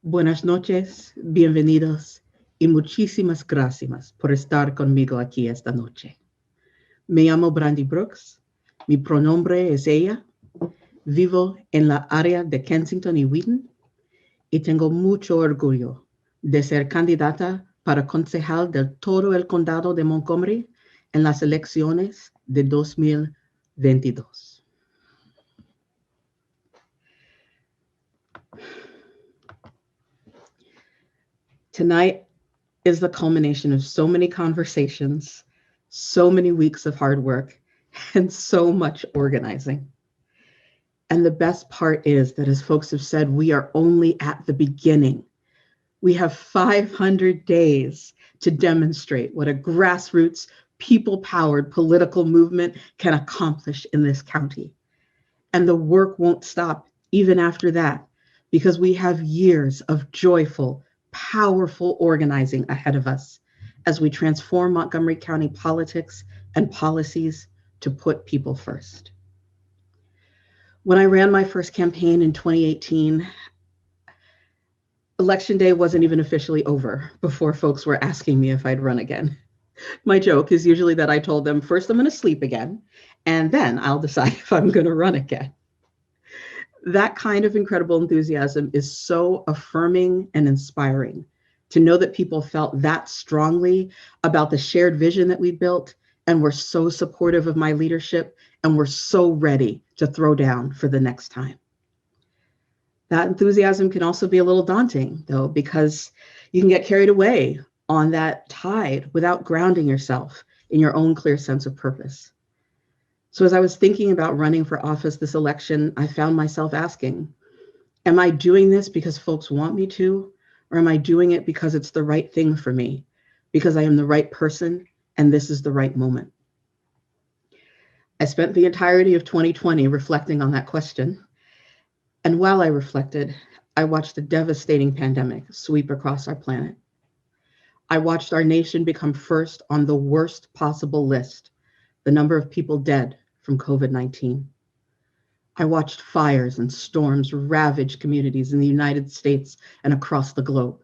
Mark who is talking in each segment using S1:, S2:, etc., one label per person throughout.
S1: Buenas noches, bienvenidos y muchísimas gracias por estar conmigo aquí esta noche. Me llamo Brandy Brooks, mi pronombre es ella, vivo en la área de Kensington y Wheaton y tengo mucho orgullo de ser candidata para concejal de todo el condado de Montgomery en las elecciones de 2022. Tonight is the culmination of so many conversations, so many weeks of hard work, and so much organizing. And the best part is that, as folks have said, we are only at the beginning. We have 500 days to demonstrate what a grassroots, people-powered political movement can accomplish in this county. And the work won't stop even after that, because we have years of joyful, powerful organizing ahead of us as we transform Montgomery County politics and policies to put people first. When I ran my first campaign in 2018, Election Day wasn't even officially over before folks were asking me if I'd run again. My joke is usually that I told them, first I'm going to sleep again, and then I'll decide if I'm going to run again. That kind of incredible enthusiasm is so affirming and inspiring to know that people felt that strongly about the shared vision that we built and were so supportive of my leadership and were so ready to throw down for the next time. That enthusiasm can also be a little daunting, though, because you can get carried away on that tide without grounding yourself in your own clear sense of purpose. So as I was thinking about running for office this election, I found myself asking, am I doing this because folks want me to, or am I doing it because it's the right thing for me, because I am the right person and this is the right moment? I spent the entirety of 2020 reflecting on that question. And while I reflected, I watched a devastating pandemic sweep across our planet. I watched our nation become first on the worst possible list, the number of people dead from COVID-19. I watched fires and storms ravage communities in the United States and across the globe.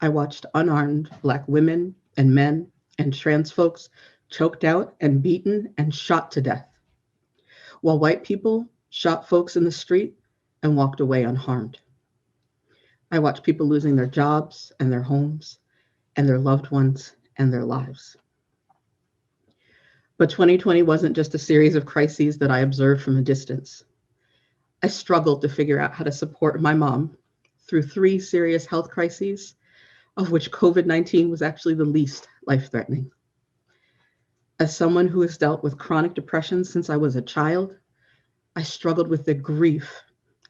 S1: I watched unarmed Black women and men and trans folks choked out and beaten and shot to death, while white people shot folks in the street and walked away unharmed. I watched people losing their jobs and their homes and their loved ones and their lives. But 2020 wasn't just a series of crises that I observed from a distance. I struggled to figure out how to support my mom through 3 serious health crises, of which COVID-19 was actually the least life-threatening. As someone who has dealt with chronic depression since I was a child, I struggled with the grief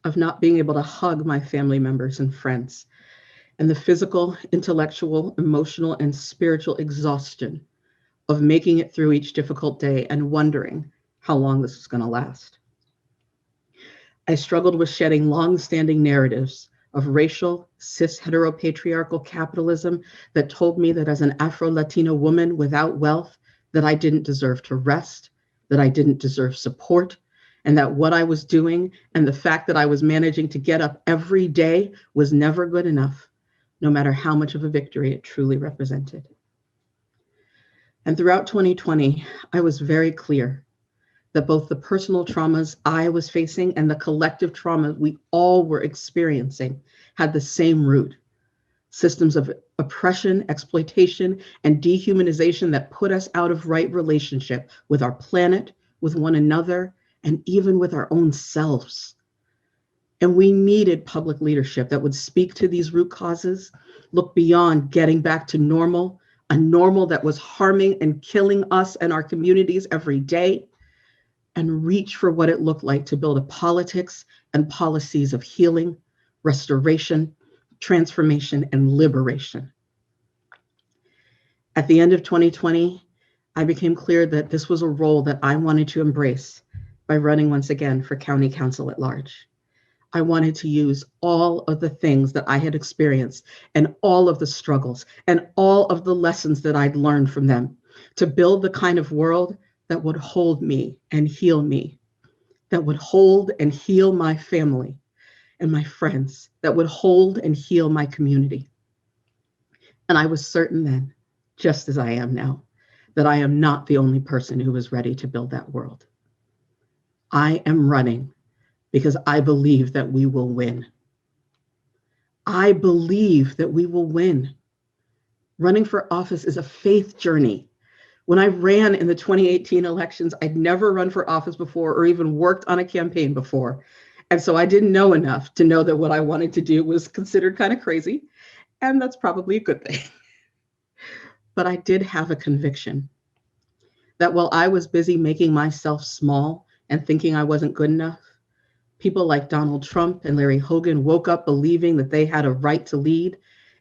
S1: of not being able to hug my family members and friends, and the physical, intellectual, emotional, and spiritual exhaustion of making it through each difficult day and wondering how long this was going to last. I struggled with shedding long-standing narratives of racial, cis heteropatriarchal capitalism that told me that as an Afro-Latina woman without wealth, that I didn't deserve to rest, that I didn't deserve support, and that what I was doing and the fact that I was managing to get up every day was never good enough, no matter how much of a victory it truly represented. And throughout 2020, I was very clear that both the personal traumas I was facing and the collective trauma we all were experiencing had the same root: systems of oppression, exploitation, and dehumanization that put us out of right relationship with our planet, with one another, and even with our own selves. And we needed public leadership that would speak to these root causes, look beyond getting back to normal, a normal that was harming and killing us and our communities every day, and reach for what it looked like to build a politics and policies of healing, restoration, transformation, and liberation. At the end of 2020, I became clear that this was a role that I wanted to embrace by running once again for county council at large. I wanted to use all of the things that I had experienced and all of the struggles and all of the lessons that I'd learned from them to build the kind of world that would hold me and heal me, that would hold and heal my family, and my friends that would hold and heal my community. And I was certain then, just as I am now, that I am not the only person who is ready to build that world. I am running because I believe that we will win. I believe that we will win. Running for office is a faith journey. When I ran in the 2018 elections, I'd never run for office before or even worked on a campaign before. And so I didn't know enough to know that what I wanted to do was considered kind of crazy. And that's probably a good thing. But I did have a conviction that while I was busy making myself small and thinking I wasn't good enough, people like Donald Trump and Larry Hogan woke up believing that they had a right to lead,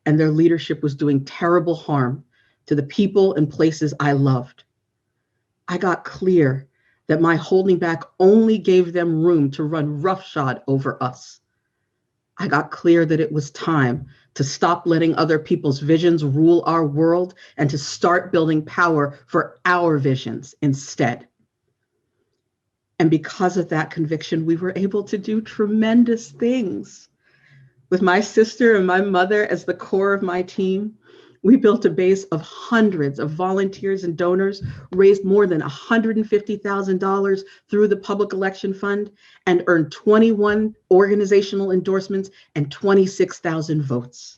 S1: and their leadership was doing terrible harm to the people and places I loved. I got clear that my holding back only gave them room to run roughshod over us. I got clear that it was time to stop letting other people's visions rule our world and to start building power for our visions instead. And because of that conviction, we were able to do tremendous things. With my sister and my mother as the core of my team, we built a base of hundreds of volunteers and donors, raised more than $150,000 through the Public Election Fund, and earned 21 organizational endorsements and 26,000 votes.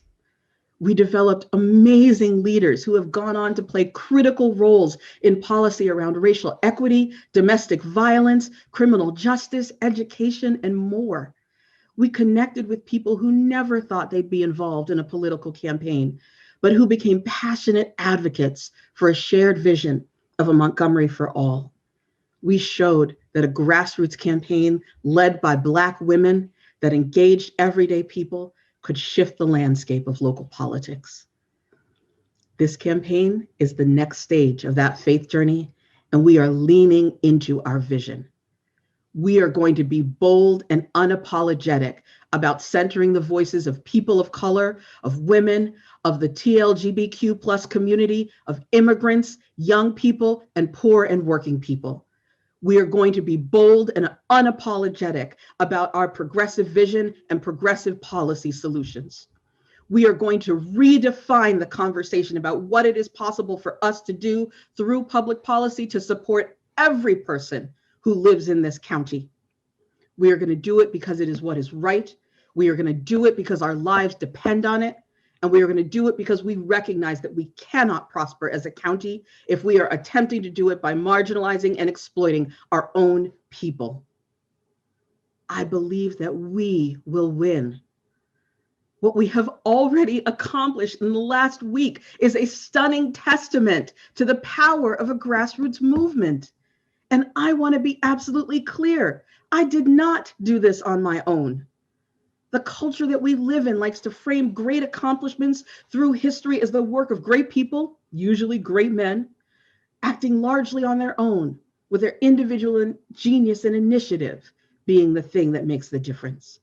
S1: We developed amazing leaders who have gone on to play critical roles in policy around racial equity, domestic violence, criminal justice, education, and more. We connected with people who never thought they'd be involved in a political campaign, but who became passionate advocates for a shared vision of a Montgomery for all. We showed that a grassroots campaign led by Black women that engaged everyday people could shift the landscape of local politics. This campaign is the next stage of that faith journey, and we are leaning into our vision. We are going to be bold and unapologetic about centering the voices of people of color, of women, of the TLGBTQ plus community, of immigrants, young people, and poor and working people. We are going to be bold and unapologetic about our progressive vision and progressive policy solutions. We are going to redefine the conversation about what it is possible for us to do through public policy to support every person who lives in this county. We are going to do it because it is what is right. We are going to do it because our lives depend on it. And we are going to do it because we recognize that we cannot prosper as a county if we are attempting to do it by marginalizing and exploiting our own people. I believe that we will win. What we have already accomplished in the last week is a stunning testament to the power of a grassroots movement. And I want to be absolutely clear. I did not do this on my own. The culture that we live in likes to frame great accomplishments through history as the work of great people, usually great men, acting largely on their own, with their individual genius and initiative being the thing that makes the difference.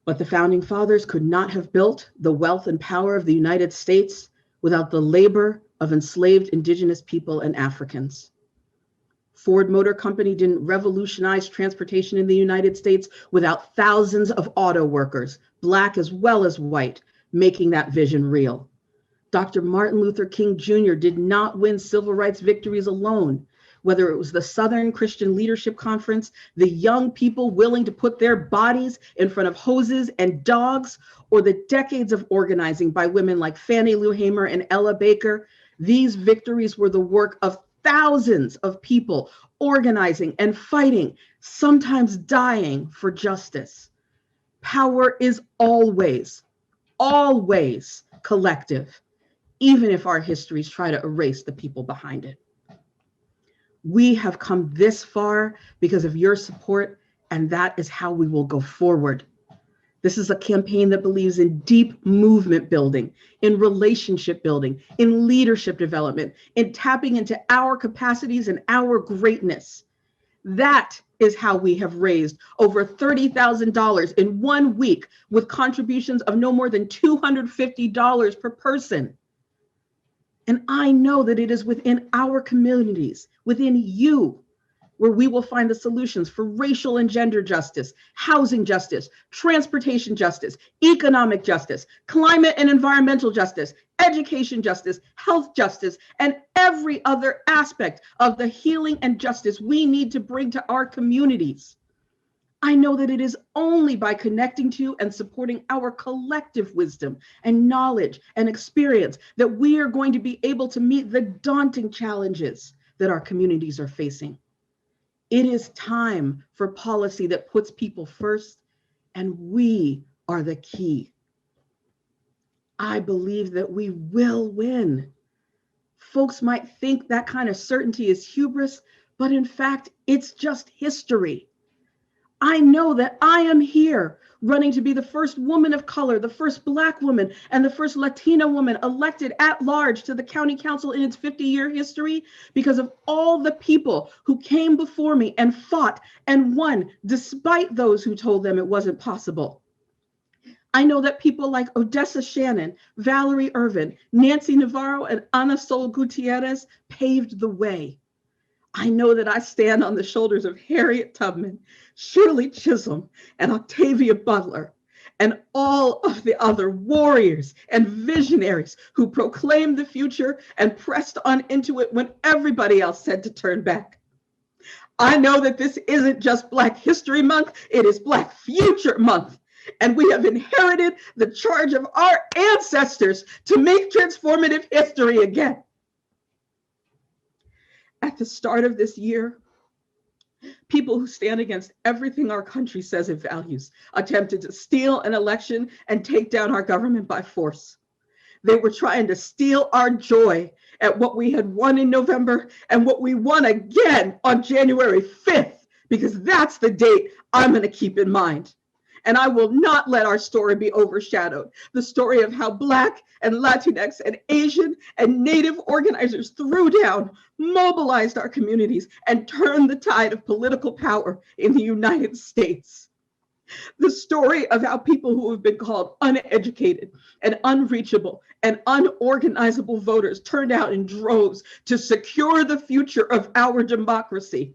S1: But the founding fathers could not have built the wealth and power of the United States without the labor of enslaved Indigenous people and Africans. Ford Motor Company didn't revolutionize transportation in the United States without thousands of auto workers, Black as well as white, making that vision real. Dr. Martin Luther King Jr. did not win civil rights victories alone, whether it was the Southern Christian Leadership Conference, the young people willing to put their bodies in front of hoses and dogs, or the decades of organizing by women like Fannie Lou Hamer and Ella Baker. These victories were the work of thousands of people organizing and fighting, sometimes dying for justice. Power is always collective, even if our histories try to erase the people behind it. We have come this far because of your support, and that is how we will go forward. This is a campaign that believes in deep movement building, in relationship building, in leadership development, in tapping into our capacities and our greatness. That is how we have raised over $30,000 in 1 week with contributions of no more than $250 per person. And I know that it is within our communities, within you, where we will find the solutions for racial and gender justice, housing justice, transportation justice, economic justice, climate and environmental justice, education justice, health justice, and every other aspect of the healing and justice we need to bring to our communities. I know that it is only by connecting to and supporting our collective wisdom and knowledge and experience that we are going to be able to meet the daunting challenges that our communities are facing. It is time for policy that puts people first, and we are the key. I believe that we will win. Folks might think that kind of certainty is hubris, but in fact, it's just history. I know that I am here running to be the first woman of color, the first Black woman, and the first Latina woman elected at large to the county council in its 50-year history because of all the people who came before me and fought and won despite those who told them it wasn't possible. I know that people like Odessa Shannon, Valerie Irvin, Nancy Navarro, and Ana Sol Gutierrez paved the way. I know that I stand on the shoulders of Harriet Tubman, Shirley Chisholm, and Octavia Butler, and all of the other warriors and visionaries who proclaimed the future and pressed on into it when everybody else said to turn back. I know that this isn't just Black History Month, it is Black Future Month. And we have inherited the charge of our ancestors to make transformative history again. At the start of this year, people who stand against everything our country says it values attempted to steal an election and take down our government by force. They were trying to steal our joy at what we had won in November and what we won again on January 5th, because that's the date I'm going to keep in mind. And I will not let our story be overshadowed. The story of how Black and Latinx and Asian and Native organizers threw down, mobilized our communities, and turned the tide of political power in the United States. The story of how people who have been called uneducated and unreachable and unorganizable voters turned out in droves to secure the future of our democracy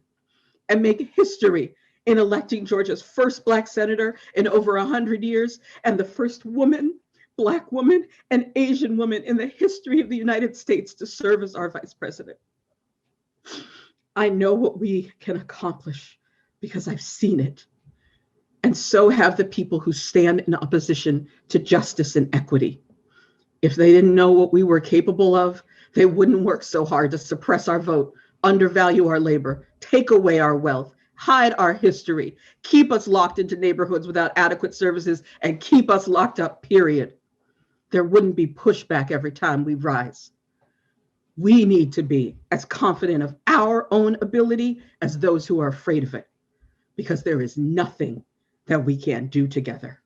S1: and make history in electing Georgia's first Black senator in over 100 years and the first woman, Black woman, and Asian woman in the history of the United States to serve as our vice president. I know what we can accomplish because I've seen it. And so have the people who stand in opposition to justice and equity. If they didn't know what we were capable of, they wouldn't work so hard to suppress our vote, undervalue our labor, take away our wealth, hide our history, keep us locked into neighborhoods without adequate services, and keep us locked up, period. There wouldn't be pushback every time we rise. We need to be as confident of our own ability as those who are afraid of it, because there is nothing that we can't do together.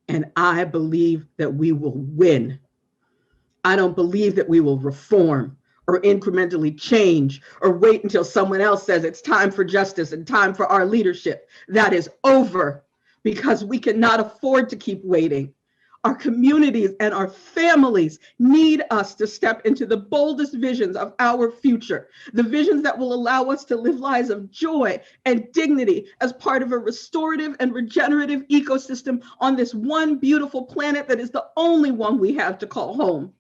S1: And I believe that we will win. I don't believe that we will reform or incrementally change or wait until someone else says it's time for justice and time for our leadership. That is over, because we cannot afford to keep waiting. Our communities and our families need us to step into the boldest visions of our future, the visions that will allow us to live lives of joy and dignity as part of a restorative and regenerative ecosystem on this one beautiful planet that is the only one we have to call home.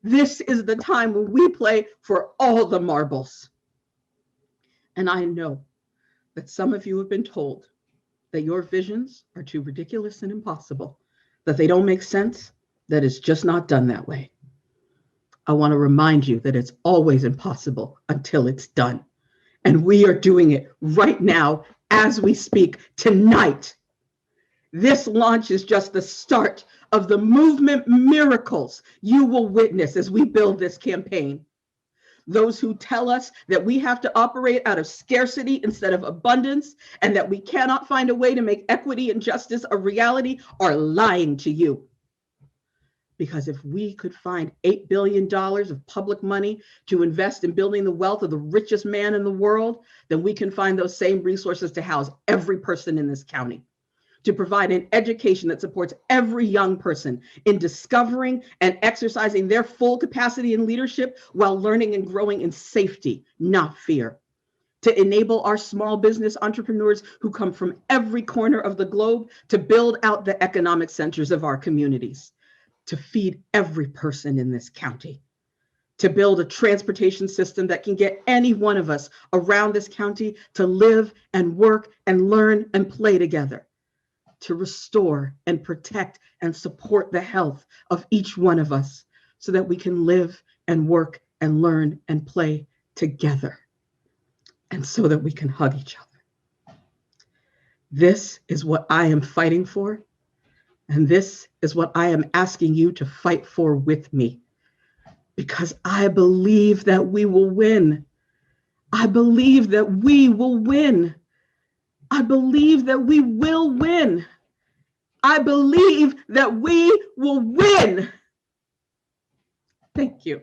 S1: This is the time when we play for all the marbles. And I know that some of you have been told that your visions are too ridiculous and impossible, that they don't make sense, that it's just not done that way. I want to remind you that it's always impossible until it's done. And we are doing it right now as we speak tonight. This launch is just the start of the movement miracles you will witness as we build this campaign. Those who tell us that we have to operate out of scarcity instead of abundance, and that we cannot find a way to make equity and justice a reality, are lying to you. Because if we could find $8 billion of public money to invest in building the wealth of the richest man in the world, then we can find those same resources to house every person in this county, to provide an education that supports every young person in discovering and exercising their full capacity in leadership while learning and growing in safety, not fear. to enable our small business entrepreneurs who come from every corner of the globe to build out the economic centers of our communities, to feed every person in this county, to build a transportation system that can get any one of us around this county to live and work and learn and play together, to restore and protect and support the health of each one of us so that we can live and work and learn and play together, and so that we can hug each other. This is what I am fighting for, and this is what I am asking you to fight for with me, because I believe that we will win. I believe that we will win. I believe that we will win. I believe that we will win. Thank you.